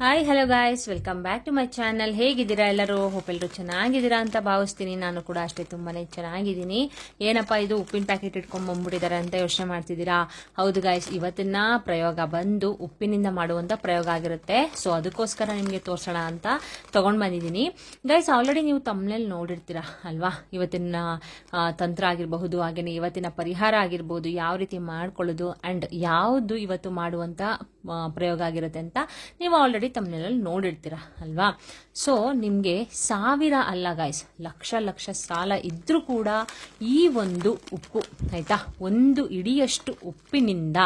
Hi hello guys, welcome back to my channel. ಹೇಗಿದ್ದೀರಾ ಎಲ್ಲರೂ? Hope ಎಲ್ಲರೂ ಚೆನ್ನಾಗಿದ್ದೀರಾ ಅಂತ ಭಾವಿಸ್ತೀನಿ. ನಾನು ಕೂಡ ಅಷ್ಟೇ ತುಂಬಾನೇ ಚೆನ್ನಾಗಿದ್ದೀನಿ. ಏನಪ್ಪಾ ಇದು ಉಪ್ಪಿನ ಪ್ಯಾಕೆಟ್ ಇಟ್ಕೊಂಡ್ ಬಂದ್ಬಿಟ್ಟಿದ್ದಾರೆ ಅಂತ ಯೋಚನೆ ಮಾಡ್ತಿದ್ದೀರಾ? ಹೌದು ಗಾಯ್ಸ್, ಇವತ್ತಿನ ಪ್ರಯೋಗ ಬಂದು ಉಪ್ಪಿನಿಂದ ಮಾಡುವಂತ ಪ್ರಯೋಗ ಆಗಿರುತ್ತೆ. ಸೊ ಅದಕ್ಕೋಸ್ಕರ ನಿಮಗೆ ತೋರ್ಸೋಣ ಅಂತ ತಗೊಂಡ್ ಬಂದಿದ್ದೀನಿ. ಗೈಸ್, ಆಲ್ರೆಡಿ ನೀವು ತಮ್ಮನೇಲಿ ನೋಡಿರ್ತೀರಾ ಅಲ್ವಾ? ಇವತ್ತಿನ ತಂತ್ರ ಆಗಿರಬಹುದು, ಹಾಗೇನೆ ಇವತ್ತಿನ ಪರಿಹಾರ ಆಗಿರ್ಬೋದು, ಯಾವ ರೀತಿ ಮಾಡ್ಕೊಳ್ಳೋದು ಅಂಡ್ ಯಾವುದು ಇವತ್ತು ಮಾಡುವಂತ ಪ್ರಯೋಗ ಆಗಿರುತ್ತೆ ಅಂತ ನೀವು ಆಲ್ರೆಡಿ ತಮ್ಮನೇಲಿ ನೋಡಿರ್ತೀರಾ ಅಲ್ವಾ? ಸೊ ನಿಮ್ಗೆ ಸಾವಿರ ಅಲ್ಲ ಗಾಯ್ಸ್, ಲಕ್ಷ ಲಕ್ಷ ಸಾಲ ಇದ್ರೂ ಕೂಡ ಈ ಒಂದು ಉಪ್ಪು ಆಯ್ತಾ, ಒಂದು ಇಡಿಯಷ್ಟು ಉಪ್ಪಿನಿಂದ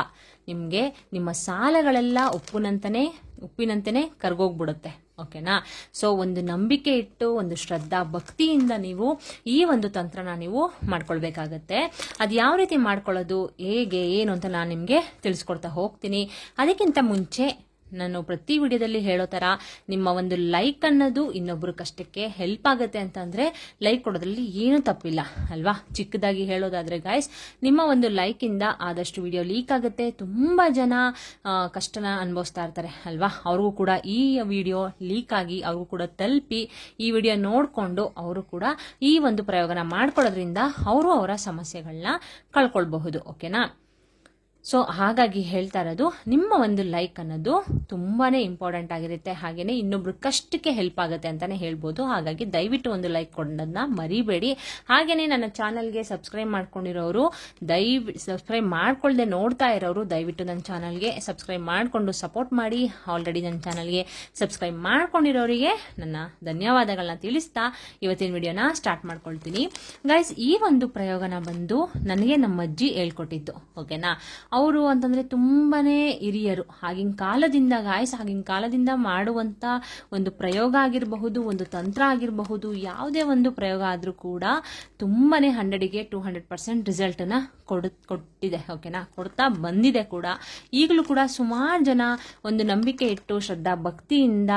ನಿಮ್ಗೆ ನಿಮ್ಮ ಸಾಲಗಳೆಲ್ಲ ಉಪ್ಪಿನಂತೆನೆ ಕರ್ಗೋಗ್ಬಿಡುತ್ತೆ. ಓಕೆನಾ? ಸೊ ಒಂದು ನಂಬಿಕೆ ಇಟ್ಟು, ಒಂದು ಶ್ರದ್ಧಾ ಭಕ್ತಿಯಿಂದ ನೀವು ಈ ಒಂದು ತಂತ್ರನ ನೀವು ಮಾಡ್ಕೊಳ್ಬೇಕಾಗತ್ತೆ. ಅದು ಯಾವ ರೀತಿ ಮಾಡ್ಕೊಳ್ಳೋದು, ಹೇಗೆ, ಏನು ಅಂತ ನಾನು ನಿಮಗೆ ತಿಳಿಸ್ಕೊಡ್ತಾ ಹೋಗ್ತೀನಿ. ಅದಕ್ಕಿಂತ ಮುಂಚೆ ನಾನು ಪ್ರತಿ ವಿಡಿಯೋದಲ್ಲಿ ಹೇಳೋ ತರ ನಿಮ್ಮ ಒಂದು ಲೈಕ್ ಅನ್ನೋದು ಇನ್ನೊಬ್ರು ಕಷ್ಟಕ್ಕೆ ಹೆಲ್ಪ್ ಆಗುತ್ತೆ ಅಂತಂದ್ರೆ ಲೈಕ್ ಕೊಡೋದ್ರಲ್ಲಿ ಏನು ತಪ್ಪಿಲ್ಲ ಅಲ್ವಾ? ಚಿಕ್ಕದಾಗಿ ಹೇಳೋದಾದ್ರೆ ಗಾಯ್ಸ್, ನಿಮ್ಮ ಒಂದು ಲೈಕ್ ಇಂದ ಆದಷ್ಟು ವಿಡಿಯೋ ಲೀಕ್ ಆಗುತ್ತೆ. ತುಂಬಾ ಜನ ಕಷ್ಟನ ಅನುಭವಿಸ್ತಾ ಇರ್ತಾರೆ ಅಲ್ವಾ? ಅವ್ರಿಗೂ ಕೂಡ ಈ ವಿಡಿಯೋ ಲೀಕ್ ಆಗಿ ಅವ್ರಿಗೂ ಕೂಡ ತಲುಪಿ ಈ ವಿಡಿಯೋ ನೋಡ್ಕೊಂಡು ಅವರು ಕೂಡ ಈ ಒಂದು ಪ್ರಯೋಗನ ಮಾಡ್ಕೊಳ್ಳೋದ್ರಿಂದ ಅವರು ಅವರ ಸಮಸ್ಯೆಗಳನ್ನ ಕಳ್ಕೊಳ್ಬಹುದು. ಓಕೆನಾ? ಸೊ ಹಾಗಾಗಿ ಹೇಳ್ತಾ ಇರೋದು, ನಿಮ್ಮ ಒಂದು ಲೈಕ್ ಅನ್ನೋದು ತುಂಬಾನೇ ಇಂಪಾರ್ಟೆಂಟ್ ಆಗಿರುತ್ತೆ, ಹಾಗೇನೆ ಇನ್ನೊಬ್ರು ಕಷ್ಟಕ್ಕೆ ಹೆಲ್ಪ್ ಆಗುತ್ತೆ ಅಂತಾನೆ ಹೇಳ್ಬೋದು. ಹಾಗಾಗಿ ದಯವಿಟ್ಟು ಒಂದು ಲೈಕ್ ಕೊಡೋದನ್ನ ಮರಿಬೇಡಿ. ಹಾಗೇನೆ ನನ್ನ ಚಾನಲ್ಗೆ ಸಬ್ಸ್ಕ್ರೈಬ್ ಮಾಡ್ಕೊಂಡಿರೋರು ಸಬ್ಸ್ಕ್ರೈಬ್ ಮಾಡ್ಕೊಳ್ದೆ ನೋಡ್ತಾ ಇರೋರು ದಯವಿಟ್ಟು ನನ್ನ ಚಾನಲ್ಗೆ ಸಬ್ಸ್ಕ್ರೈಬ್ ಮಾಡ್ಕೊಂಡು ಸಪೋರ್ಟ್ ಮಾಡಿ. ಆಲ್ರೆಡಿ ನನ್ನ ಚಾನಲ್ಗೆ ಸಬ್ಸ್ಕ್ರೈಬ್ ಮಾಡ್ಕೊಂಡಿರೋರಿಗೆ ನನ್ನ ಧನ್ಯವಾದಗಳನ್ನ ತಿಳಿಸ್ತಾ ಇವತ್ತಿನ ವಿಡಿಯೋನ ಸ್ಟಾರ್ಟ್ ಮಾಡ್ಕೊಳ್ತೀನಿ. ಗೈಸ್, ಈ ಒಂದು ಪ್ರಯೋಗನ ಬಂದು ನನಗೆ ನಮ್ಮ ಅಜ್ಜಿ ಹೇಳ್ಕೊಟ್ಟಿದ್ದು. ಓಕೆನಾ? ಅವರು ಅಂತಂದ್ರೆ ತುಂಬಾನೇ ಹಿರಿಯರು. ಆಗಿನ ಕಾಲದಿಂದ ಮಾಡುವಂತ ಒಂದು ಪ್ರಯೋಗ ಆಗಿರಬಹುದು, ಒಂದು ತಂತ್ರ ಆಗಿರಬಹುದು, ಯಾವುದೇ ಒಂದು ಪ್ರಯೋಗ ಆದ್ರೂ ಕೂಡ ತುಂಬಾನೇ 100ಗೆ 200% ರಿಸಲ್ಟ್ ನ ಕೊಟ್ಟಿದೆ. ಓಕೆನಾ? ಕೊಡ್ತಾ ಬಂದಿದೆ ಕೂಡ. ಈಗಲೂ ಕೂಡ ಸುಮಾರು ಜನ ಒಂದು ನಂಬಿಕೆ ಇಟ್ಟು ಶ್ರದ್ಧಾ ಭಕ್ತಿಯಿಂದ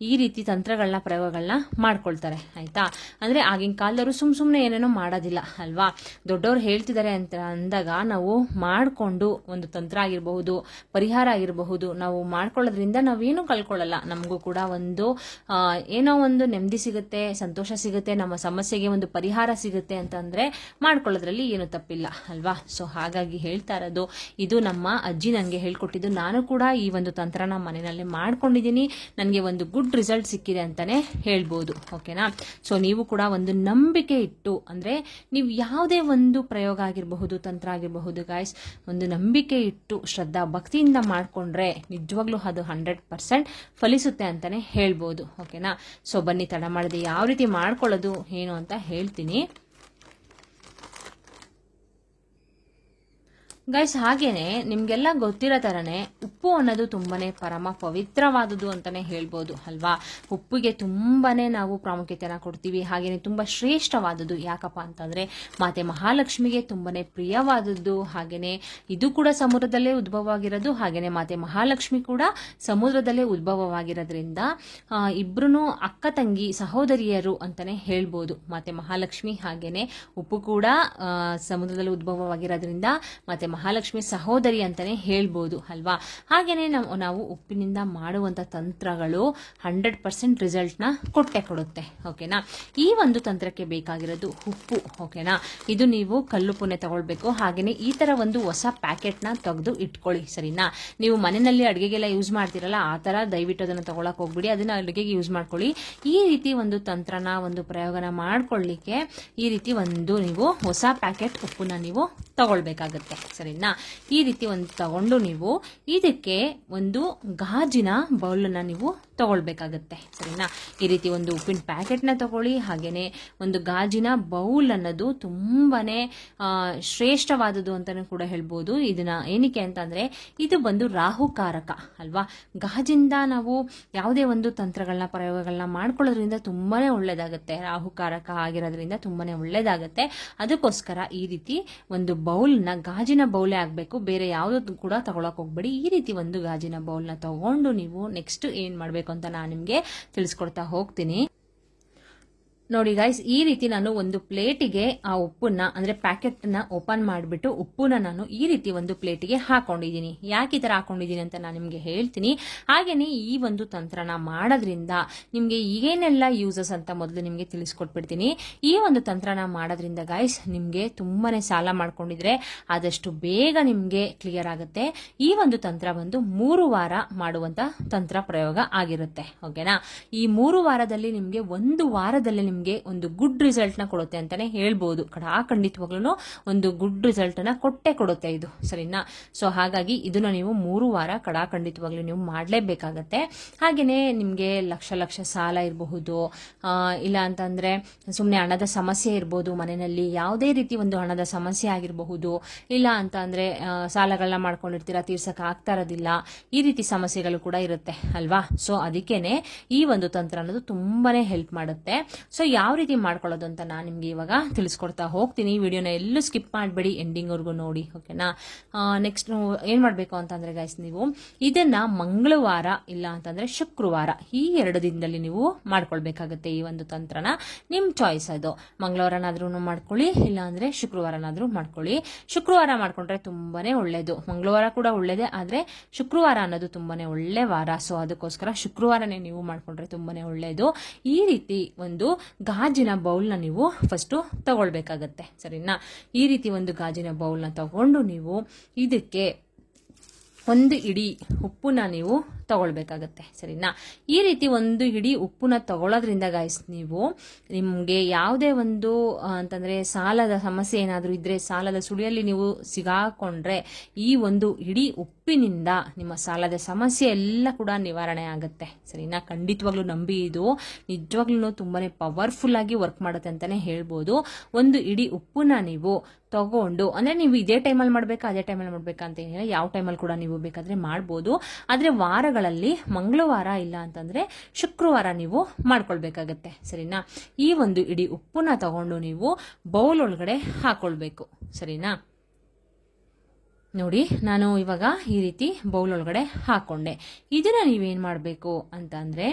ಈ ರೀತಿ ತಂತ್ರಗಳನ್ನ ಪ್ರಯೋಗಗಳನ್ನ ಮಾಡ್ಕೊಳ್ತಾರೆ. ಆಯ್ತಾ? ಅಂದ್ರೆ ಆಗಿನ ಕಾಲದವರು ಸುಮ್ನೆ ಏನೇನೋ ಮಾಡೋದಿಲ್ಲ ಅಲ್ವಾ? ದೊಡ್ಡವ್ರು ಹೇಳ್ತಿದ್ದಾರೆ ಅಂತ ಅಂದಾಗ ನಾವು ಮಾಡ್ಕೊಂಡು ಒಂದು ತಂತ್ರ ಆಗಿರಬಹುದು, ಪರಿಹಾರ ಆಗಿರಬಹುದು, ನಾವು ಮಾಡ್ಕೊಳ್ಳೋದ್ರಿಂದ ನಾವೇನು ಕಳ್ಕೊಳ್ಳಲ್ಲ. ನಮಗೂ ಕೂಡ ಒಂದು ಏನೋ ಒಂದು ನೆಮ್ಮದಿ ಸಿಗುತ್ತೆ, ಸಂತೋಷ ಸಿಗುತ್ತೆ, ನಮ್ಮ ಸಮಸ್ಯೆಗೆ ಒಂದು ಪರಿಹಾರ ಸಿಗುತ್ತೆ ಅಂತಂದ್ರೆ ಮಾಡ್ಕೊಳ್ಳೋದ್ರಲ್ಲಿ ಏನು ತಪ್ಪಿಲ್ಲ ಅಲ್ವಾ? ಸೊ ಹಾಗಾಗಿ ಹೇಳ್ತಾ ಇರೋದು, ಇದು ನಮ್ಮ ಅಜ್ಜಿ ನನಗೆ ಹೇಳ್ಕೊಟ್ಟಿದ್ದು. ನಾನು ಕೂಡ ಈ ಒಂದು ತಂತ್ರನ ಮನೆಯಲ್ಲಿ ಮಾಡ್ಕೊಂಡಿದ್ದೀನಿ. ನನಗೆ ಒಂದು ಗುಡ್ ರಿಸಲ್ಟ್ ಸಿಕ್ಕಿದೆ ಅಂತಾನೆ ಹೇಳ್ಬೋದು. ಓಕೆನಾ? ಸೊ ನೀವು ಕೂಡ ಒಂದು ನಂಬಿಕೆ ಇಟ್ಟು, ಅಂದ್ರೆ ನೀವು ಯಾವುದೇ ಒಂದು ಪ್ರಯೋಗ ಆಗಿರಬಹುದು, ತಂತ್ರ ಆಗಿರಬಹುದು ಗಾಯ್ಸ್, ಒಂದು ನಂಬಿಕೆ ಇಟ್ಟು ಶ್ರದ್ಧಾ ಭಕ್ತಿಯಿಂದ ಮಾಡ್ಕೊಂಡ್ರೆ ನಿಜವಾಗ್ಲೂ ಅದು 100% ಫಲಿಸುತ್ತೆ ಅಂತಾನೆ ಹೇಳ್ಬೋದು. ಓಕೆನಾ? ಸೊ ಬನ್ನಿ, ತಡ ಮಾಡದೆ ಯಾವ ರೀತಿ ಮಾಡ್ಕೊಳ್ಳೋದು ಏನು ಅಂತ ಹೇಳ್ತೀನಿ ಗೈಸ್. ಹಾಗೇನೆ ನಿಮ್ಗೆಲ್ಲ ಗೊತ್ತಿರೋ ತರನೇ ಉಪ್ಪು ಅನ್ನೋದು ತುಂಬಾನೇ ಪರಮ ಪವಿತ್ರವಾದುದು ಅಂತಾನೆ ಹೇಳ್ಬೋದು ಅಲ್ವಾ? ಉಪ್ಪಿಗೆ ತುಂಬಾನೇ ನಾವು ಪ್ರಾಮುಖ್ಯತೆನ ಕೊಡ್ತೀವಿ. ಹಾಗೇನೆ ತುಂಬಾ ಶ್ರೇಷ್ಠವಾದದ್ದು. ಯಾಕಪ್ಪ ಅಂತಂದ್ರೆ ಮಾತೆ ಮಹಾಲಕ್ಷ್ಮಿಗೆ ತುಂಬಾನೇ ಪ್ರಿಯವಾದದ್ದು. ಹಾಗೇನೆ ಇದು ಕೂಡ ಸಮುದ್ರದಲ್ಲೇ ಉದ್ಭವವಾಗಿರೋದು. ಹಾಗೇನೆ ಮಾತೆ ಮಹಾಲಕ್ಷ್ಮಿ ಕೂಡ ಸಮುದ್ರದಲ್ಲೇ ಉದ್ಭವವಾಗಿರೋದ್ರಿಂದ ಇಬ್ರು ಅಕ್ಕ ತಂಗಿ ಸಹೋದರಿಯರು ಅಂತಾನೆ ಹೇಳ್ಬೋದು. ಮಾತೆ ಮಹಾಲಕ್ಷ್ಮಿ ಹಾಗೇನೆ ಉಪ್ಪು ಕೂಡ ಸಮುದ್ರದಲ್ಲಿ ಉದ್ಭವವಾಗಿರೋದ್ರಿಂದ ಮತ್ತೆ ಮಹಾಲಕ್ಷ್ಮಿ ಸಹೋದರಿ ಅಂತಾನೆ ಹೇಳ್ಬೋದು ಅಲ್ವಾ? ಹಾಗೇನೆ ನಾವು ಉಪ್ಪಿನಿಂದ ಮಾಡುವಂತ ತಂತ್ರಗಳು 100% ರಿಸಲ್ಟ್ ನ ಕೊಡುತ್ತೆ. ಓಕೆನಾ? ಈ ಒಂದು ತಂತ್ರಕ್ಕೆ ಬೇಕಾಗಿರೋದು ಉಪ್ಪು. ಓಕೆನಾ? ಇದು ನೀವು ಕಲ್ಲುಪ್ಪುನೆ ತಗೊಳ್ಬೇಕು. ಹಾಗೇನೆ ಈ ತರ ಒಂದು ಹೊಸ ಪ್ಯಾಕೆಟ್ ನ ತೆಗೆದು ಇಟ್ಕೊಳ್ಳಿ. ಸರಿನಾ? ನೀವು ಮನೆಯಲ್ಲಿ ಅಡುಗೆಗೆಲ್ಲ ಯೂಸ್ ಮಾಡ್ತಿರಲ್ಲ, ಆ ತರ ದಯವಿಟ್ಟು ಅದನ್ನ ತಗೊಳಕ್ ಹೋಗ್ಬಿಡಿ. ಅದನ್ನ ಅಡುಗೆಗೆ ಯೂಸ್ ಮಾಡ್ಕೊಳ್ಳಿ. ಈ ರೀತಿ ಒಂದು ತಂತ್ರನ, ಒಂದು ಪ್ರಯೋಗನ ಮಾಡ್ಕೊಳ್ಳಿಕ್ಕೆ ಈ ರೀತಿ ಒಂದು ನೀವು ಹೊಸ ಪ್ಯಾಕೆಟ್ ಉಪ್ಪನ್ನ ನೀವು ತಗೊಳ್ಬೇಕಾಗತ್ತೆ. ಸರಿನಾ? ಈ ರೀತಿ ಒಂದು ತಗೊಂಡು ನೀವು ಇದಕ್ಕೆ ಒಂದು ಗಾಜಿನ ಬೌಲ್ ನ ನೀವು ತಗೊಳ್ಬೇಕಾಗತ್ತೆ. ಸರಿನಾ? ಈ ರೀತಿ ಒಂದು ಉಪ್ಪಿನ ಪ್ಯಾಕೆಟ್ ನ ತಗೊಳ್ಳಿ. ಹಾಗೇನೆ ಒಂದು ಗಾಜಿನ ಬೌಲ್ ಅನ್ನೋದು ತುಂಬಾನೇ ಶ್ರೇಷ್ಠವಾದದ್ದು ಅಂತಾನೆ ಕೂಡ ಹೇಳ್ಬೋದು. ಇದನ್ನ ಏನಕ್ಕೆ ಅಂತಂದ್ರೆ ಇದು ಬಂದು ರಾಹುಕಾರಕ ಅಲ್ವಾ? ಗಾಜಿಂದ ನಾವು ಯಾವುದೇ ಒಂದು ತಂತ್ರಗಳನ್ನ, ಪ್ರಯೋಗಗಳನ್ನ ಮಾಡ್ಕೊಳ್ಳೋದ್ರಿಂದ ತುಂಬಾನೇ ಒಳ್ಳೇದಾಗುತ್ತೆ. ರಾಹುಕಾರಕ ಆಗಿರೋದ್ರಿಂದ ತುಂಬಾನೇ ಒಳ್ಳೇದಾಗುತ್ತೆ. ಅದಕ್ಕೋಸ್ಕರ ಈ ರೀತಿ ಒಂದು ಬೌಲ್ನ, ಗಾಜಿನ ಬೌಲೇ ಆಗ್ಬೇಕು, ಬೇರೆ ಯಾವ್ದು ಕೂಡ ತಗೊಳಕ್ ಹೋಗ್ಬೇಡಿ. ಈ ರೀತಿ ಒಂದು ಗಾಜಿನ ಬೌಲ್ನ ತಗೊಂಡು ನೀವು ನೆಕ್ಸ್ಟ್ ಏನ್ ಮಾಡ್ಬೇಕು ಅಂತ ನಾನು ನಿಮ್ಗೆ ತಿಳಿಸ್ಕೊಡ್ತಾ ಹೋಗ್ತೀನಿ. ನೋಡಿ ಗೈಸ್, ಈ ರೀತಿ ನಾನು ಒಂದು ಪ್ಲೇಟಿಗೆ ಆ ಉಪ್ಪನ್ನ ಅಂದ್ರೆ ಪ್ಯಾಕೆಟ್ ನ ಓಪನ್ ಮಾಡಿಬಿಟ್ಟು ಉಪ್ಪನ್ನ ನಾನು ಈ ರೀತಿ ಒಂದು ಪ್ಲೇಟಿಗೆ ಹಾಕೊಂಡಿದ್ದೀನಿ. ಯಾಕೆ ಈ ತರ ಹಾಕೊಂಡಿದ್ದೀನಿ ಅಂತ ನಾನು ನಿಮ್ಗೆ ಹೇಳ್ತೀನಿ. ಹಾಗೇನೆ ಈ ಒಂದು ತಂತ್ರನ ಮಾಡೋದ್ರಿಂದ ನಿಮ್ಗೆ ಏನೆಲ್ಲ ಯೂಸಸ್ ಅಂತ ಮೊದಲು ನಿಮ್ಗೆ ತಿಳಿಸ್ಕೊಟ್ಬಿಡ್ತೀನಿ. ಈ ಒಂದು ತಂತ್ರನ ಮಾಡೋದ್ರಿಂದ ಗೈಸ್ ನಿಮ್ಗೆ ತುಂಬಾನೇ ಸಾಲ ಮಾಡ್ಕೊಂಡಿದ್ರೆ ಆದಷ್ಟು ಬೇಗ ನಿಮ್ಗೆ ಕ್ಲಿಯರ್ ಆಗುತ್ತೆ. ಈ ಒಂದು ತಂತ್ರ ಬಂದು 3 ವಾರ ಮಾಡುವಂತ ತಂತ್ರ ಪ್ರಯೋಗ ಆಗಿರುತ್ತೆ. ಓಕೆನಾ? ಈ 3 ವಾರದಲ್ಲಿ ನಿಮ್ಗೆ 1 ವಾರದಲ್ಲಿ ನಿಮ್ಗೆ ಒಂದು ಗುಡ್ ರಿಸಲ್ಟ್ ನ ಕೊಡುತ್ತೆ ಅಂತಾನೆ ಹೇಳ್ಬೋದು. ಖಂಡಿತವಾಗ್ಲೂ ಒಂದು ಗುಡ್ ರಿಸಲ್ಟ್ ನ ಕೊಡುತ್ತೆ ಇದು, ಸರಿನಾ? ಸೊ ಹಾಗಾಗಿ ಇದನ್ನ ನೀವು 3 ವಾರ ಖಂಡಿತವಾಗ್ಲೂ ನೀವು ಮಾಡಲೇಬೇಕಾಗತ್ತೆ. ಹಾಗೇನೆ ನಿಮ್ಗೆ ಲಕ್ಷ ಸಾಲ ಇರಬಹುದು, ಇಲ್ಲ ಅಂತಂದ್ರೆ ಸುಮ್ಮನೆ ಹಣದ ಸಮಸ್ಯೆ ಇರಬಹುದು, ಮನೆಯಲ್ಲಿ ಯಾವುದೇ ರೀತಿ ಒಂದು ಹಣದ ಸಮಸ್ಯೆ ಆಗಿರಬಹುದು, ಇಲ್ಲ ಅಂತ ಅಂದ್ರೆ ಸಾಲಗಳನ್ನ ಮಾಡ್ಕೊಂಡಿರ್ತೀರಾ, ತೀರ್ಸಕ್ ಆಗ್ತಾ ಇರೋದಿಲ್ಲ, ಈ ರೀತಿ ಸಮಸ್ಯೆಗಳು ಕೂಡ ಇರುತ್ತೆ ಅಲ್ವಾ? ಸೊ ಅದಕ್ಕೇನೆ ಈ ಒಂದು ತಂತ್ರ ಅನ್ನೋದು ತುಂಬಾನೇ ಹೆಲ್ಪ್ ಮಾಡುತ್ತೆ. ಸೊ ಯಾವ ರೀತಿ ಮಾಡ್ಕೊಳ್ಳೋದು ಅಂತ ನಾನು ನಿಮ್ಗೆ ಇವಾಗ ತಿಳಿಸ್ಕೊಡ್ತಾ ಹೋಗ್ತೀನಿ. ವಿಡಿಯೋನ ಎಲ್ಲೂ ಸ್ಕಿಪ್ ಮಾಡಬೇಡಿ, ಎಂಡಿಂಗ್ ವರ್ಗು ನೋಡಿ. ಓಕೆನಾ? ನೆಕ್ಸ್ಟ್ ಏನ್ ಮಾಡ್ಬೇಕು ಅಂತಂದ್ರೆ ಗೈಸ್, ನೀವು ಇದನ್ನ ಮಂಗಳವಾರ ಇಲ್ಲ ಅಂತಂದ್ರೆ ಶುಕ್ರವಾರ ಈ 2 ದಿನದಲ್ಲಿ ನೀವು ಮಾಡ್ಕೊಳ್ಬೇಕಾಗತ್ತೆ. ಈ ಒಂದು ತಂತ್ರನ ನಿಮ್ ಚಾಯ್ಸ್ ಅದು. ಮಂಗಳವಾರನಾದ್ರೂ ಮಾಡ್ಕೊಳ್ಳಿ, ಇಲ್ಲ ಅಂದ್ರೆ ಶುಕ್ರವಾರನಾದ್ರೂ ಮಾಡ್ಕೊಳ್ಳಿ. ಶುಕ್ರವಾರ ಮಾಡ್ಕೊಂಡ್ರೆ ತುಂಬಾನೇ ಒಳ್ಳೇದು. ಮಂಗಳವಾರ ಕೂಡ ಒಳ್ಳೇದೇ, ಆದ್ರೆ ಶುಕ್ರವಾರ ಅನ್ನೋದು ತುಂಬಾನೇ ಒಳ್ಳೆ ವಾರ. ಸೊ ಅದಕ್ಕೋಸ್ಕರ ಶುಕ್ರವಾರನೇ ನೀವು ಮಾಡ್ಕೊಂಡ್ರೆ ತುಂಬಾನೇ ಒಳ್ಳೇದು. ಈ ರೀತಿ ಒಂದು ಗಾಜಿನ ಬೌಲ್ನ ನೀವು ಫಸ್ಟ್ ತಗೊಳ್ಬೇಕಾಗತ್ತೆ, ಸರಿನಾ? ಈ ರೀತಿ ಒಂದು ಗಾಜಿನ ಬೌಲ್ನ ತಗೊಂಡು ನೀವು ಇದಕ್ಕೆ 1 ಹಿಡಿ ಉಪ್ಪನ್ನ ನೀವು ತಗೊಳ್ಬೇಕಾಗತ್ತೆ, ಸರಿನಾ? ಈ ರೀತಿ 1 ಹಿಡಿ ಉಪ್ಪನ್ನ ತಗೊಳ್ಳೋದ್ರಿಂದ ಗೈಸ್ ನೀವು ನಿಮ್ಗೆ ಯಾವುದೇ ಒಂದು ಅಂತಂದ್ರೆ ಸಾಲದ ಸಮಸ್ಯೆ ಏನಾದ್ರೂ ಇದ್ರೆ, ಸಾಲದ ಸುಳಿಯಲ್ಲಿ ನೀವು ಸಿಗಾಕೊಂಡ್ರೆ ಈ 1 ಹಿಡಿ ಉಪ್ಪಿನಿಂದ ನಿಮ್ಮ ಸಾಲದ ಸಮಸ್ಯೆ ಎಲ್ಲ ಕೂಡ ನಿವಾರಣೆ ಆಗುತ್ತೆ, ಸರಿನಾ? ಖಂಡಿತವಾಗ್ಲೂ ನಂಬಿ, ಇದು ನಿಜವಾಗ್ಲೂ ತುಂಬಾನೇ ಪವರ್ಫುಲ್ ಆಗಿ ವರ್ಕ್ ಮಾಡುತ್ತೆ ಅಂತಾನೆ ಹೇಳ್ಬೋದು. 1 ಹಿಡಿ ಉಪ್ಪನ್ನ ನೀವು ತಗೊಂಡು, ಅಂದ್ರೆ ನೀವು ಇದೇ ಟೈಮಲ್ಲಿ ಮಾಡ್ಬೇಕಾ ಅದೇ ಟೈಮಲ್ಲಿ ಮಾಡ್ಬೇಕಾ ಅಂತ ಏನಿಲ್ಲ, ಯಾವ ಟೈಮಲ್ಲಿ ಕೂಡ ನೀವು ಬೇಕಾದ್ರೆ ಮಾಡ್ಬೋದು. ಆದ್ರೆ ವಾರಗಳಲ್ಲಿ ಮಂಗಳವಾರ ಇಲ್ಲ ಅಂತಂದ್ರೆ ಶುಕ್ರವಾರ ನೀವು ಮಾಡ್ಕೊಳ್ಬೇಕಾಗತ್ತೆ, ಸರಿನಾ? ಈ 1 ಹಿಡಿ ಉಪ್ಪನ್ನ ತಗೊಂಡು ನೀವು ಬೌಲ್ ಒಳಗಡೆ ಹಾಕೊಳ್ಬೇಕು, ಸರಿನಾ? ನೋಡಿ, ನಾನು ಇವಾಗ ಈ ರೀತಿ ಬೌಲ್ ಒಳಗಡೆ ಹಾಕೊಂಡೆ. ಇದನ್ನ ನೀವೇನ್ ಮಾಡಬೇಕು ಅಂತ ಅಂದ್ರೆ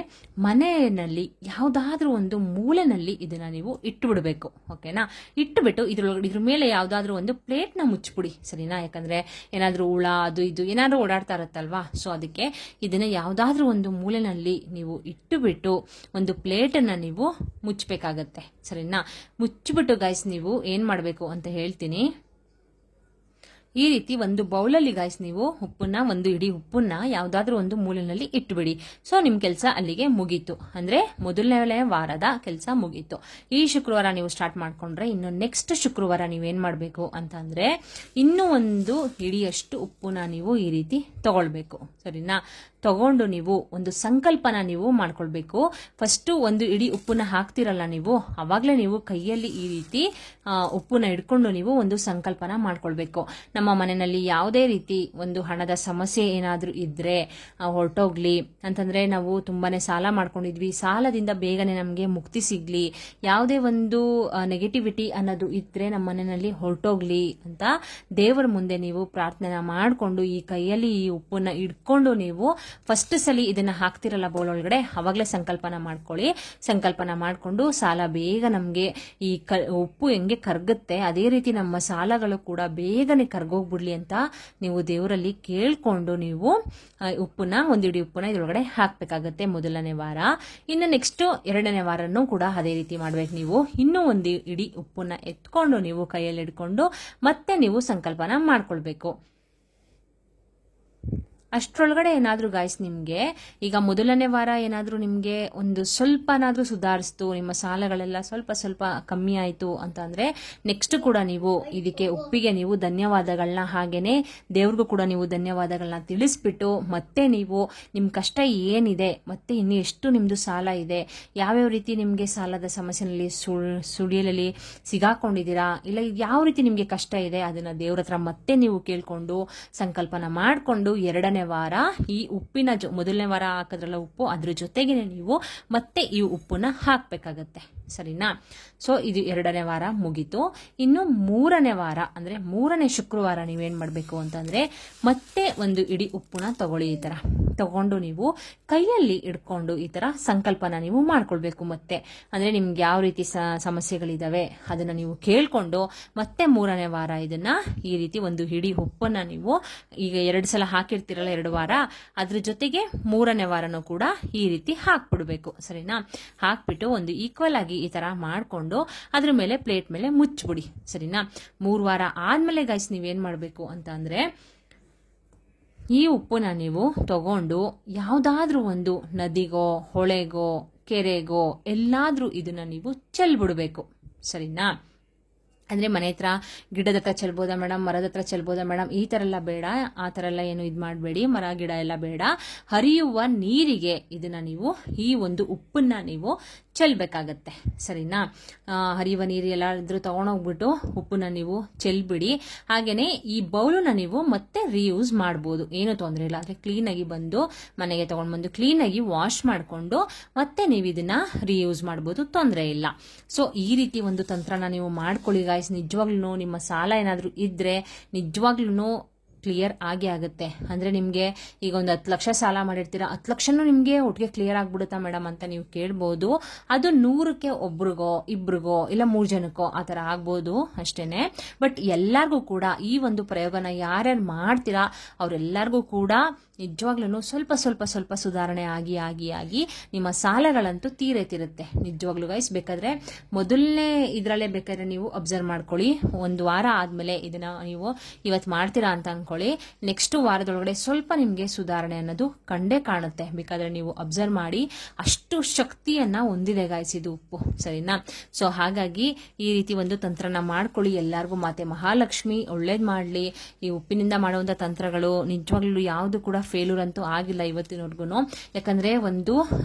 ಮನೆಯಲ್ಲಿ ಯಾವ್ದಾದ್ರೂ ಒಂದು ಮೂಲೆನಲ್ಲಿ ಇದನ್ನ ನೀವು ಇಟ್ಟು ಬಿಡಬೇಕು. ಓಕೆನಾ? ಇಟ್ಟುಬಿಟ್ಟು ಇದ್ರ ಮೇಲೆ ಯಾವ್ದಾದ್ರೂ ಒಂದು ಪ್ಲೇಟ್ ನ ಮುಚ್ಚಿಬಿಡಿ, ಸರಿನಾ? ಯಾಕಂದ್ರೆ ಏನಾದ್ರೂ ಹುಳ ಅದು ಇದು ಏನಾದ್ರೂ ಓಡಾಡ್ತಾ ಇರುತ್ತಲ್ವಾ? ಸೊ ಅದಕ್ಕೆ ಇದನ್ನ ಯಾವ್ದಾದ್ರೂ ಒಂದು ಮೂಲೆನಲ್ಲಿ ನೀವು ಇಟ್ಟುಬಿಟ್ಟು ಒಂದು ಪ್ಲೇಟ್ ಅನ್ನ ನೀವು ಮುಚ್ಚಬೇಕಾಗತ್ತೆ, ಸರಿನಾ? ಮುಚ್ಚಿಬಿಟ್ಟು ಗೈಸ್ ನೀವು ಏನ್ ಮಾಡ್ಬೇಕು ಅಂತ ಹೇಳ್ತೀನಿ. ಈ ರೀತಿ ಒಂದು ಬೌಲಲ್ಲಿ ಗೈಸ್ ನೀವು ಉಪ್ಪನ್ನ 1 ಹಿಡಿ ಉಪ್ಪನ್ನ ಯಾವ್ದಾದ್ರೂ ಒಂದು ಮೂಲೆಯಲ್ಲಿ ಇಟ್ಟುಬಿಡಿ. ಸೊ ನಿಮ್ ಕೆಲಸ ಅಲ್ಲಿಗೆ ಮುಗೀತು, ಅಂದ್ರೆ ಮೊದಲನೇ ವಾರದ ಕೆಲಸ ಮುಗೀತು. ಈ ಶುಕ್ರವಾರ ನೀವು ಸ್ಟಾರ್ಟ್ ಮಾಡ್ಕೊಂಡ್ರೆ ಇನ್ನು ನೆಕ್ಸ್ಟ್ ಶುಕ್ರವಾರ ನೀವೇನ್ ಮಾಡ್ಬೇಕು ಅಂತ ಅಂದ್ರೆ ಇನ್ನೂ 1 ಹಿಡಿಯಷ್ಟು ಉಪ್ಪನ್ನ ನೀವು ಈ ರೀತಿ ತಗೊಳ್ಬೇಕು, ಸರಿನಾ? ತಗೊಂಡು ನೀವು ಒಂದು ಸಂಕಲ್ಪನ ನೀವು ಮಾಡ್ಕೊಳ್ಬೇಕು. ಫಸ್ಟ್ 1 ಹಿಡಿ ಉಪ್ಪನ್ನ ಹಾಕ್ತಿರಲ್ಲ ನೀವು, ಅವಾಗ್ಲೇ ನೀವು ಕೈಯಲ್ಲಿ ಈ ರೀತಿ ಉಪ್ಪನ್ನ ಹಿಡ್ಕೊಂಡು ನೀವು ಒಂದು ಸಂಕಲ್ಪನ ಮಾಡ್ಕೊಳ್ಬೇಕು. ನಮ್ಮ ಮನೆಯಲ್ಲಿ ಯಾವುದೇ ರೀತಿ ಒಂದು ಹಣದ ಸಮಸ್ಯೆ ಏನಾದ್ರೂ ಇದ್ರೆ ಹೊರಟೋಗ್ಲಿ ಅಂತಂದ್ರೆ, ನಾವು ತುಂಬಾನೇ ಸಾಲ ಮಾಡ್ಕೊಂಡಿದ್ವಿ, ಸಾಲದಿಂದ ಬೇಗನೆ ನಮ್ಗೆ ಮುಕ್ತಿ ಸಿಗ್ಲಿ, ಯಾವುದೇ ಒಂದು ನೆಗೆಟಿವಿಟಿ ಅನ್ನೋದು ಇದ್ರೆ ನಮ್ಮ ಮನೆಯಲ್ಲಿ ಹೊರಟೋಗ್ಲಿ ಅಂತ ದೇವರ ಮುಂದೆ ನೀವು ಪ್ರಾರ್ಥನೆ ಮಾಡ್ಕೊಂಡು ಈ ಕೈಯಲ್ಲಿ ಈ ಉಪ್ಪನ್ನ ಇಟ್ಕೊಂಡು ನೀವು ಫಸ್ಟ್ ಸಲಿ ಇದನ್ನ ಹಾಕ್ತಿರಲ್ಲ ಬೌಲ್ ಒಳಗಡೆ, ಅವಾಗಲೇ ಸಂಕಲ್ಪನ ಮಾಡ್ಕೊಳ್ಳಿ. ಸಂಕಲ್ಪನ ಮಾಡ್ಕೊಂಡು ಸಾಲ ಬೇಗ ನಮ್ಗೆ ಈ ಉಪ್ಪು ಹೆಂಗೆ ಕರ್ಗುತ್ತೆ ಅದೇ ರೀತಿ ನಮ್ಮ ಸಾಲಗಳು ಕೂಡ ಬೇಗನೆ ಕರ್ಗೋಗ್ಬಿಡ್ಲಿ ಅಂತ ನೀವು ದೇವರಲ್ಲಿ ಕೇಳ್ಕೊಂಡು ನೀವು ಉಪ್ಪನ್ನ 1 ಹಿಡಿ ಉಪ್ಪನ್ನ ಇದ್ರೊಳಗಡೆ ಹಾಕ್ಬೇಕಾಗತ್ತೆ ಮೊದಲನೇ ವಾರ. ಇನ್ನು ನೆಕ್ಸ್ಟ್ 2ನೇ ವಾರನೂ ಕೂಡ ಅದೇ ರೀತಿ ಮಾಡ್ಬೇಕು. ನೀವು ಇನ್ನೂ 1 ಹಿಡಿ ಉಪ್ಪನ್ನ ಎತ್ಕೊಂಡು ನೀವು ಕೈಯಲ್ಲಿ ಹಿಡ್ಕೊಂಡು ಮತ್ತೆ ನೀವು ಸಂಕಲ್ಪನ ಮಾಡ್ಕೊಳ್ಬೇಕು. ಅಷ್ಟರೊಳಗಡೆ ಏನಾದ್ರೂ ಗಾಯ್ಸ್ ನಿಮ್ಗೆ ಈಗ ಮೊದಲನೇ ವಾರ ಏನಾದ್ರೂ ನಿಮ್ಗೆ ಒಂದು ಸ್ವಲ್ಪನಾದ್ರೂ ಸುಧಾರಿಸ್ತು, ನಿಮ್ಮ ಸಾಲಗಳೆಲ್ಲ ಸ್ವಲ್ಪ ಕಮ್ಮಿ ಆಯ್ತು ಅಂತ ಅಂದ್ರೆ ನೆಕ್ಸ್ಟ್ ಕೂಡ ನೀವು ಇದಕ್ಕೆ ಉಪ್ಪಿಗೆ ನೀವು ಧನ್ಯವಾದಗಳನ್ನ, ಹಾಗೇನೆ ದೇವ್ರಿಗೂ ಕೂಡ ನೀವು ಧನ್ಯವಾದಗಳನ್ನ ತಿಳಿಸ್ಬಿಟ್ಟು ಮತ್ತೆ ನೀವು ನಿಮ್ ಕಷ್ಟ ಏನಿದೆ, ಮತ್ತೆ ಇನ್ನು ಎಷ್ಟು ನಿಮ್ದು ಸಾಲ ಇದೆ, ಯಾವ್ಯಾವ ರೀತಿ ನಿಮ್ಗೆ ಸಾಲದ ಸಮಸ್ಯೆನಲ್ಲಿ ಸುಳಿಯಲ್ಲಿ ಸಿಗಾಕೊಂಡಿದ್ದೀರಾ, ಇಲ್ಲ ಯಾವ ರೀತಿ ನಿಮ್ಗೆ ಕಷ್ಟ ಇದೆ ಅದನ್ನ ದೇವ್ರ ಹತ್ರ ಮತ್ತೆ ನೀವು ಕೇಳ್ಕೊಂಡು ಸಂಕಲ್ಪನ ಮಾಡ್ಕೊಂಡು 2ನೇ ವಾರ ಈ ಉಪ್ಪಿನ ಮೊದಲನೇ ವಾರ ಹಾಕಿದ್ರಲ್ಲ ಉಪ್ಪು, ಅದ್ರ ಜೊತೆಗೆ ನೀವು ಮತ್ತೆ ಈ ಉಪ್ಪನ್ನ ಹಾಕಬೇಕಾಗತ್ತೆ. ಸರಿನಾ? ಸೊ ಇದು 2ನೇ ವಾರ ಮುಗೀತು. ಇನ್ನು 3ನೇ ವಾರ ಅಂದ್ರೆ 3ನೇ ಶುಕ್ರವಾರ ನೀವೇನ್ ಮಾಡಬೇಕು ಅಂತಂದ್ರೆ ಮತ್ತೆ ಒಂದು ಇಡೀ ಉಪ್ಪನ್ನ ತಗೊಳ್ಳಿ. ಈ ತರ ತಗೊಂಡು ನೀವು ಕೈಯಲ್ಲಿ ಇಟ್ಕೊಂಡು ಈ ತರ ಸಂಕಲ್ಪನ ನೀವು ಮಾಡ್ಕೊಳ್ಬೇಕು. ಮತ್ತೆ ಅಂದ್ರೆ ನಿಮ್ಗೆ ಯಾವ ರೀತಿ ಸಮಸ್ಯೆಗಳಿದಾವೆ ಅದನ್ನ ನೀವು ಕೇಳ್ಕೊಂಡು ಮತ್ತೆ 3ನೇ ವಾರ ಇದನ್ನ ಈ ರೀತಿ ಒಂದು ಇಡೀ ಉಪ್ಪನ್ನ ನೀವು ಈಗ 2 ಸಲ ಹಾಕಿರ್ತೀರಲ್ಲ 2 ವಾರ, ಅದ್ರ ಜೊತೆಗೆ 3ನೇ ವಾರನೂ ಕೂಡ ಈ ರೀತಿ ಹಾಕ್ಬಿಡ್ಬೇಕು. ಸರಿನಾ? ಹಾಕ್ಬಿಟ್ಟು ಒಂದು ಈಕ್ವಲ್ ಆಗಿ ಈ ತರ ಮಾಡ್ಕೊಂಡು ಅದ್ರ ಮೇಲೆ ಪ್ಲೇಟ್ ಮೇಲೆ ಮುಚ್ಚಿಬಿಡಿ. ಸರಿನಾ? 3 ವಾರ ಆದ್ಮೇಲೆ ಗೈಸ್ ನೀವೇನ್ ಮಾಡ್ಬೇಕು ಅಂತ ಅಂದ್ರೆ ಈ ಉಪ್ಪನ್ನ ನೀವು ತಗೊಂಡು ಯಾವ್ದಾದ್ರೂ ಒಂದು ನದಿಗೋ ಹೊಳೆಗೋ ಕೆರೆಗೋ ಎಲ್ಲಾದ್ರೂ ಇದನ್ನ ನೀವು ಚೆಲ್ಬಿಡ್ಬೇಕು. ಸರಿನಾ? ಅಂದ್ರೆ ಮನೆ ಹತ್ರ ಗಿಡದ ಹತ್ರ ಚೆಲ್ಬೋದಾ ಮೇಡಮ್, ಮರದ ಹತ್ರ ಚೆಲ್ಬೋದಾ ಮೇಡಮ್, ಈ ತರ ಎಲ್ಲ ಬೇಡ, ಆ ತರ ಎಲ್ಲ ಏನು ಇದು ಮಾಡಬೇಡಿ. ಮರ ಗಿಡ ಎಲ್ಲ ಬೇಡ, ಹರಿಯುವ ನೀರಿಗೆ ಇದನ್ನ ನೀವು ಈ ಒಂದು ಉಪ್ಪನ್ನ ನೀವು ಚೆಲ್ಬೇಕಾಗತ್ತೆ. ಸರಿನಾ? ಹರಿಯುವ ನೀರು ಎಲ್ಲಾದ್ರೂ ತಗೊಂಡೋಗ್ಬಿಟ್ಟು ಉಪ್ಪನ್ನ ನೀವು ಚೆಲ್ಬಿಡಿ. ಹಾಗೇನೆ ಈ ಬೌಲನ್ನ ನೀವು ಮತ್ತೆ ರೀಯೂಸ್ ಮಾಡ್ಬೋದು, ಏನು ತೊಂದರೆ ಇಲ್ಲ. ಅಂದ್ರೆ ಕ್ಲೀನ್ ಆಗಿ ಬಂದು ಮನೆಗೆ ತಗೊಂಡ್ ಬಂದು ಕ್ಲೀನ್ ಆಗಿ ವಾಶ್ ಮಾಡ್ಕೊಂಡು ಮತ್ತೆ ನೀವು ಇದನ್ನ ರೀಯೂಸ್ ಮಾಡ್ಬೋದು, ತೊಂದರೆ ಇಲ್ಲ. ಸೊ ಈ ರೀತಿ ಒಂದು ತಂತ್ರನ ನೀವು ಮಾಡ್ಕೊಳ್ಳಿ ಗಾಯ್ಸ್. ನಿಜವಾಗ್ಲೂ ನಿಮ್ಮ ಸಾಲ ಏನಾದ್ರೂ ಇದ್ರೆ ನಿಜವಾಗ್ಲೂ ಕ್ಲಿಯರ್ ಆಗೇ ಆಗುತ್ತೆ. ಅಂದ್ರೆ ನಿಮ್ಗೆ ಈಗ ಒಂದು 10 ಲಕ್ಷ ಸಾಲ ಮಾಡಿರ್ತೀರಾ, 10 ಲಕ್ಷನೂ ನಿಮ್ಗೆ ಒಟ್ಟಿಗೆ ಕ್ಲಿಯರ್ ಆಗ್ಬಿಡುತ್ತಾ ಮೇಡಮ್ ಅಂತ ನೀವು ಕೇಳ್ಬೋದು. ಅದು 100ಕ್ಕೆ ಒಬ್ರಿಗೋ ಇಬ್ರಿಗೋ ಇಲ್ಲ 3 ಜನಕ್ಕೋ ಆ ತರ ಆಗ್ಬೋದು ಅಷ್ಟೇನೆ. ಬಟ್ ಎಲ್ಲಾರ್ಗೂ ಕೂಡ ಈ ಒಂದು ಪ್ರಯೋಗನ ಯಾರ್ಯಾರು ಮಾಡ್ತೀರಾ ಅವ್ರೆಲ್ಲರಿಗೂ ಕೂಡ ನಿಜವಾಗ್ಲೂ ಸ್ವಲ್ಪ ಸ್ವಲ್ಪ ಸ್ವಲ್ಪ ಸುಧಾರಣೆ ಆಗಿ ಆಗಿ ಆಗಿ ನಿಮ್ಮ ಸಾಲಗಳಂತೂ ತೀರುತ್ತೆ. ನಿಜವಾಗ್ಲೂ ಗೈಸ್, ಬೇಕಾದ್ರೆ ಮೊದಲನೇ ಇದ್ರಲ್ಲೇ ಬೇಕಾದ್ರೆ ನೀವು ಅಬ್ಸರ್ವ್ ಮಾಡ್ಕೊಳ್ಳಿ. 1 ವಾರ ಆದ್ಮೇಲೆ ಇದನ್ನ ನೀವು ಇವತ್ತು ಮಾಡ್ತೀರಾ ಅಂತ ಅನ್ಕೊಳ್ಳಿ, ನೆಕ್ಸ್ಟ್ ವಾರದೊಳಗಡೆ ಸ್ವಲ್ಪ ನಿಮ್ಗೆ ಸುಧಾರಣೆ ಅನ್ನೋದು ಕಂಡೇ ಕಾಣುತ್ತೆ. ಬೇಕಾದ್ರೆ ನೀವು ಅಬ್ಸರ್ವ್ ಮಾಡಿ, ಅಷ್ಟು ಶಕ್ತಿಯನ್ನ ಹೊಂದಿದೆ ಗಾಯ್ಸ್ ಇದು ಉಪ್ಪು. ಸರಿನಾ? ಸೊ ಹಾಗಾಗಿ ಈ ರೀತಿ ಒಂದು ತಂತ್ರನ ಮಾಡ್ಕೊಳ್ಳಿ ಎಲ್ಲಾರ್ಗೂ. ಮಾತೆ ಮಹಾಲಕ್ಷ್ಮಿ ಒಳ್ಳೇದ್ ಮಾಡ್ಲಿ. ಈ ಉಪ್ಪಿನಿಂದ ಮಾಡುವಂತ ತಂತ್ರಗಳು ನಿಜವಾಗ್ಲೂ ಯಾವ್ದು ಕೂಡ ಫೇಲ್ಯೂರ್ ಅಂತೂ ಆಗಿಲ್ಲ ಇವತ್ತಿನವರೆಗೂ. ಯಾಕಂದ್ರೆ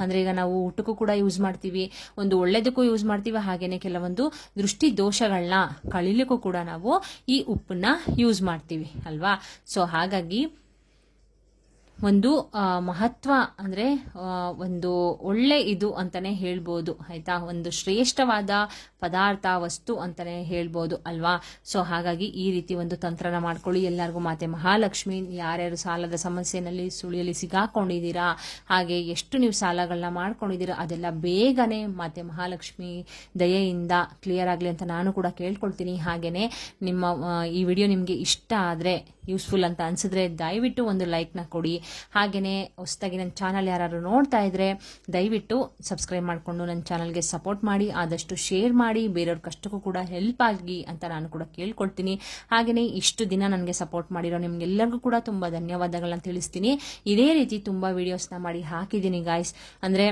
ಅಂದ್ರೆ ಈಗ ನಾವು ಊಟಕ್ಕೂ ಕೂಡ ಯೂಸ್ ಮಾಡ್ತೀವಿ, ಒಂದು ಒಳ್ಳೇದಕ್ಕೂ ಯೂಸ್ ಮಾಡ್ತೀವಿ, ಹಾಗೇನೆ ಕೆಲವೊಂದು ದೃಷ್ಟಿ ದೋಷಗಳನ್ನ ಕಳೀಲಿಕ್ಕೂ ಕೂಡ ನಾವು ಈ ಉಪ್ಪನ್ನ ಯೂಸ್ ಮಾಡ್ತೀವಿ ಅಲ್ವಾ? ಸೊ ಹಾಗಾಗಿ ಒಂದು ಮಹತ್ವ ಅಂದ್ರೆ ಒಂದು ಒಳ್ಳೆ ಇದು ಅಂತಾನೆ ಹೇಳ್ಬೋದು ಆಯ್ತಾ. ಒಂದು ಶ್ರೇಷ್ಠವಾದ ಪದಾರ್ಥ ವಸ್ತು ಅಂತಾನೆ ಹೇಳ್ಬೋದು ಅಲ್ವಾ. ಸೊ ಹಾಗಾಗಿ ಈ ರೀತಿ ಒಂದು ತಂತ್ರನ ಮಾಡ್ಕೊಳ್ಳಿ ಎಲ್ಲರಿಗೂ. ಮಾತೆ ಮಹಾಲಕ್ಷ್ಮಿ ಯಾರ್ಯಾರು ಸಾಲದ ಸಮಸ್ಯೆನಲ್ಲಿ ಸುಳಿಯಲ್ಲಿ ಸಿಗಾಕೊಂಡಿದ್ದೀರಾ, ಹಾಗೆ ಎಷ್ಟು ನೀವು ಸಾಲಗಳನ್ನ ಮಾಡ್ಕೊಂಡಿದ್ದೀರಾ ಅದೆಲ್ಲ ಬೇಗನೆ ಮಾತೆ ಮಹಾಲಕ್ಷ್ಮಿ ದಯೆಯಿಂದ ಕ್ಲಿಯರ್ ಆಗಲಿ ಅಂತ ನಾನು ಕೂಡ ಕೇಳ್ಕೊಳ್ತೀನಿ. ಹಾಗೇನೆ ನಿಮ್ಮ ಈ ವಿಡಿಯೋ ನಿಮ್ಗೆ ಇಷ್ಟ ಆದ್ರೆ, ಯೂಸ್ಫುಲ್ ಅಂತ ಅನ್ಸಿದ್ರೆ ದಯವಿಟ್ಟು ಒಂದು ಲೈಕ್ನ ಕೊಡಿ. ಹಾಗೇನೆ ಹೊಸದಾಗಿ ನನ್ನ ಚಾನಲ್ ಯಾರು ನೋಡ್ತಾ ಇದ್ರೆ ದಯವಿಟ್ಟು ಸಬ್ಸ್ಕ್ರೈಬ್ ಮಾಡಿಕೊಂಡು ನನ್ನ ಚಾನಲ್ಗೆ ಸಪೋರ್ಟ್ ಮಾಡಿ, ಆದಷ್ಟು ಶೇರ್ ಮಾಡಿ, ಬೇರೆಯವ್ರ ಕಷ್ಟಕ್ಕೂ ಕೂಡ ಹೆಲ್ಪ್ ಆಗಿ ಅಂತ ನಾನು ಕೂಡ ಕೇಳ್ಕೊಳ್ತೀನಿ. ಹಾಗೇನೆ ಇಷ್ಟು ದಿನ ನನಗೆ ಸಪೋರ್ಟ್ ಮಾಡಿರೋ ನಿಮ್ಗೆಲ್ಲರಿಗೂ ಕೂಡ ತುಂಬಾ ಧನ್ಯವಾದಗಳನ್ನ ತಿಳಿಸ್ತೀನಿ. ಇದೇ ರೀತಿ ತುಂಬಾ ವಿಡಿಯೋಸ್ನ ಮಾಡಿ ಹಾಕಿದ್ದೀನಿ ಗಾಯ್ಸ್. ಅಂದ್ರೆ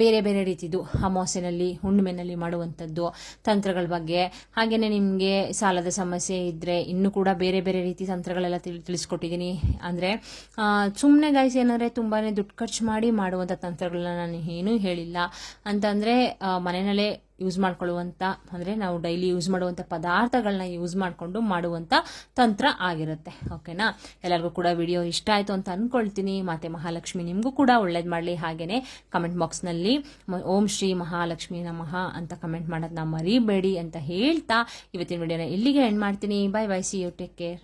ಬೇರೆ ಬೇರೆ ರೀತಿದು ಅಮಾವಾಸ್ಯೆನಲ್ಲಿ ಹುಣ್ಣಿಮೆನಲ್ಲಿ ಮಾಡುವಂಥದ್ದು ತಂತ್ರಗಳ ಬಗ್ಗೆ. ಹಾಗೇನೆ ನಿಮಗೆ ಸಾಲದ ಸಮಸ್ಯೆ ಇದ್ರೆ ಇನ್ನೂ ಕೂಡ ಬೇರೆ ಬೇರೆ ರೀತಿ ತಂತ್ರಗಳೆಲ್ಲ ತಿಳಿಸ್ಕೊಟ್ಟಿದ್ದೀನಿ. ಅಂದ್ರೆ ಸುಮ್ಮನೆ ಗಾಯ್ಸ್ ಏನಂದ್ರೆ ತುಂಬಾನೇ ದುಡ್ಡು ಖರ್ಚು ಮಾಡಿ ಮಾಡುವಂಥ ತಂತ್ರಗಳನ್ನ ನಾನು ಏನೂ ಹೇಳಿಲ್ಲ. ಅಂತಂದ್ರೆ ಮನೆಯಲ್ಲೇ ಯೂಸ್ ಮಾಡ್ಕೊಳ್ಳುವಂಥ, ಅಂದ್ರೆ ನಾವು ಡೈಲಿ ಯೂಸ್ ಮಾಡುವಂಥ ಪದಾರ್ಥಗಳನ್ನ ಯೂಸ್ ಮಾಡಿಕೊಂಡು ಮಾಡುವಂಥ ತಂತ್ರ ಆಗಿರುತ್ತೆ. ಓಕೆನಾ? ಎಲ್ಲರಿಗೂ ಕೂಡ ವಿಡಿಯೋ ಇಷ್ಟ ಆಯ್ತು ಅಂತ ಅನ್ಕೊಳ್ತೀನಿ. ಮಾತೆ ಮಹಾಲಕ್ಷ್ಮಿ ನಿಮಗೂ ಕೂಡ ಒಳ್ಳೇದು ಮಾಡಲಿ. ಹಾಗೇನೆ ಕಮೆಂಟ್ ಬಾಕ್ಸ್ನಲ್ಲಿ ಓಂ ಶ್ರೀ ಮಹಾಲಕ್ಷ್ಮಿ ನಮಃ ಅಂತ ಕಮೆಂಟ್ ಮಾಡೋದನ್ನ ಮರಿಬೇಡಿ ಅಂತ ಹೇಳ್ತಾ ಇವತ್ತಿನ ವಿಡಿಯೋನ ಇಲ್ಲಿಗೆ ಎಂಡ್ ಮಾಡ್ತೀನಿ. Bye bye, see you, take care.